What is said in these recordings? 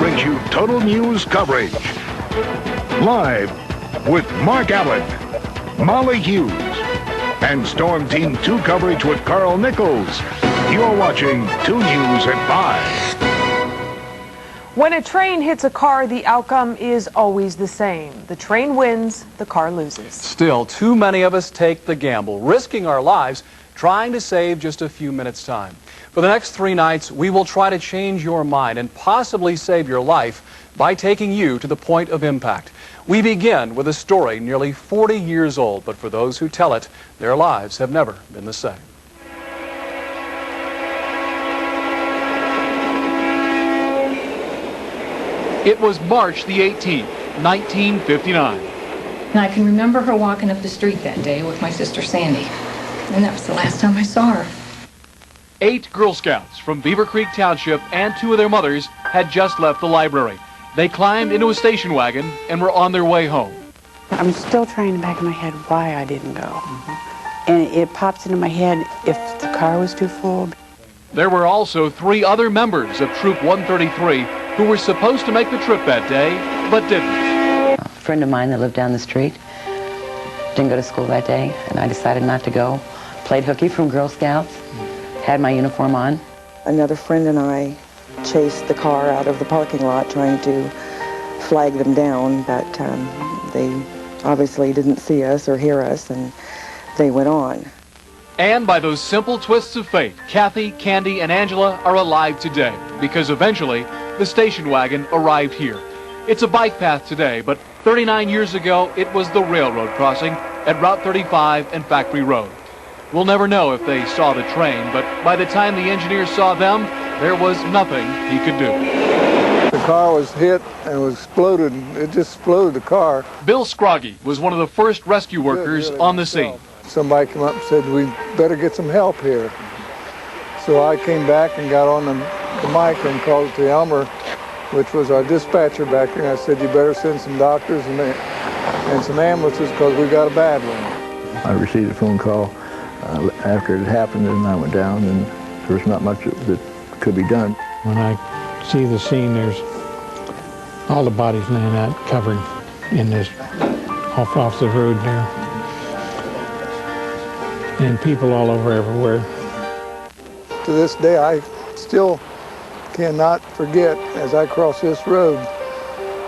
brings you total news coverage. Live with Mark Allen, Molly Hughes, and Storm Team 2 coverage with Carl Nichols. You're watching 2 News at 5. When a train hits a car, the outcome is always the same. The train wins, the car loses. Still, too many of us take the gamble, risking our lives, trying to save just a few minutes' time. For the next 3 nights, we will try to change your mind and possibly save your life by taking you to the point of impact. We begin with a story nearly 40 years old, but for those who tell it, their lives have never been the same. It was March the 18th, 1959. And I can remember her walking up the street that day with my sister Sandy. And that was the last time I saw her. 8 Girl Scouts from Beaver Creek Township and 2 of their mothers had just left the library. They climbed into a station wagon and were on their way home. I'm still trying in the back of my head why I didn't go. And it pops into my head if the car was too full. There were also 3 other members of Troop 133 who were supposed to make the trip that day, but didn't. A friend of mine that lived down the street didn't go to school that day, and I decided not to go. Played hooky from Girl Scouts, had my uniform on. Another friend and I chased the car out of the parking lot trying to flag them down, but they obviously didn't see us or hear us, and they went on. And by those simple twists of fate, Kathy, Candy, and Angela are alive today because eventually the station wagon arrived here. It's a bike path today, but 39 years ago, it was the railroad crossing at Route 35 and Factory Road. We'll never know if they saw the train, but by the time the engineer saw them, there was nothing he could do. The car was hit and was exploded. It just exploded the car. Bill Scroggy was one of the first rescue workers on the scene. Somebody came up and said, we better get some help here. So I came back and got on the mic and called it to Elmer, which was our dispatcher back there. And I said, you better send some doctors and some ambulances because we got a bad one. I received a phone call after it happened, and I went down, and there was not much that could be done. When I see the scene, there's all the bodies laying out covered in this off the road there. And people all over everywhere. To this day, I still cannot forget, as I cross this road,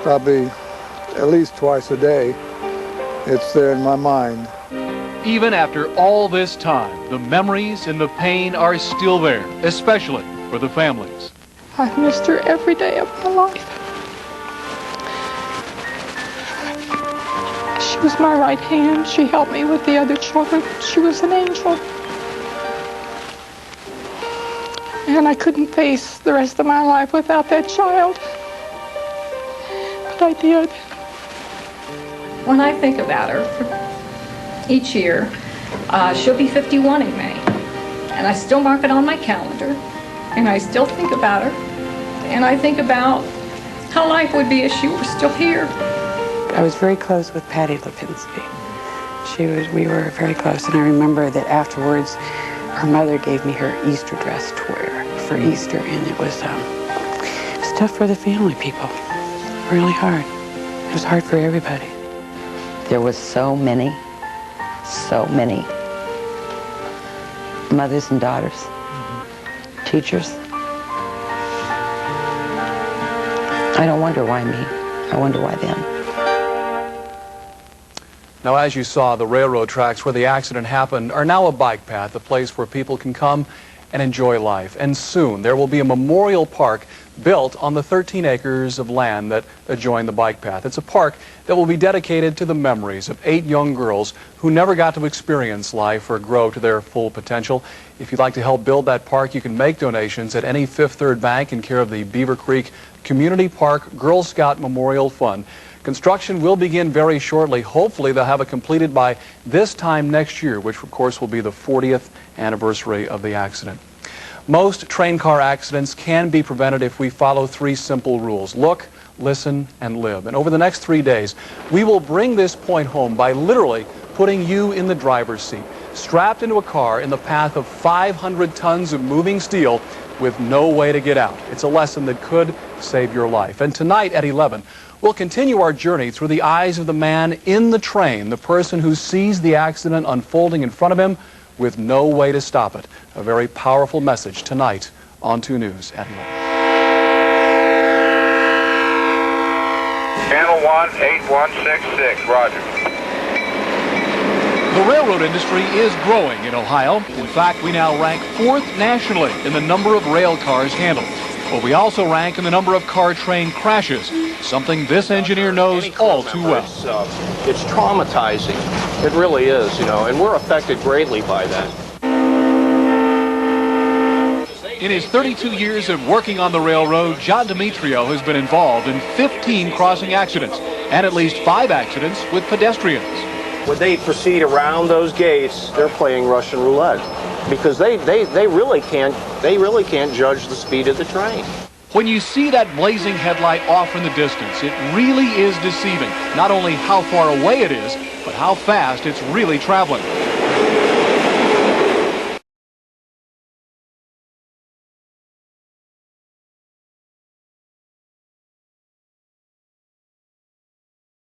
probably at least twice a day, it's there in my mind. Even after all this time, the memories and the pain are still there, especially for the families. I've missed her every day of my life. She was my right hand. She helped me with the other children. She was an angel. And I couldn't face the rest of my life without that child. But I did. When I think about her, each year, she'll be 51 in May. And I still mark it on my calendar. And I still think about her. And I think about how life would be if she were still here. I was very close with Patty Lipinski. We were very close, and I remember that afterwards, her mother gave me her Easter dress to wear for Easter, and it was tough for the family people, really hard. It was hard for everybody. There was so many mothers and daughters, teachers. I don't wonder why me. I wonder why them. Now, as you saw, the railroad tracks where the accident happened are now a bike path, a place where people can come and enjoy life. And soon there will be a memorial park built on the 13 acres of land that adjoin the bike path. It's a park that will be dedicated to the memories of 8 young girls who never got to experience life or grow to their full potential. If you'd like to help build that park, you can make donations at any Fifth Third Bank in care of the Beaver Creek Community Park Girl Scout Memorial Fund. Construction will begin very shortly. Hopefully they'll have it completed by this time next year, which of course will be the 40th anniversary of the accident. Most train car accidents can be prevented if we follow 3 simple rules. Look, listen, and live. And over the next 3 days, we will bring this point home by literally putting you in the driver's seat, strapped into a car in the path of 500 tons of moving steel with no way to get out. It's a lesson that could save your life. And tonight at 11, we'll continue our journey through the eyes of the man in the train, the person who sees the accident unfolding in front of him with no way to stop it. A very powerful message tonight on 2 News at 11. Channel 1, 8166, roger. The railroad industry is growing in Ohio. In fact, we now rank 4th nationally in the number of rail cars handled. But we also rank in the number of car-train crashes, something this engineer knows all too well. It's traumatizing. It really is, and we're affected greatly by that. In his 32 years of working on the railroad, John Demetrio has been involved in 15 crossing accidents and at least 5 accidents with pedestrians. When they proceed around those gates, they're playing Russian roulette because they really can't judge the speed of the train. When you see that blazing headlight off in the distance, it really is deceiving. Not only how far away it is, but how fast it's really traveling.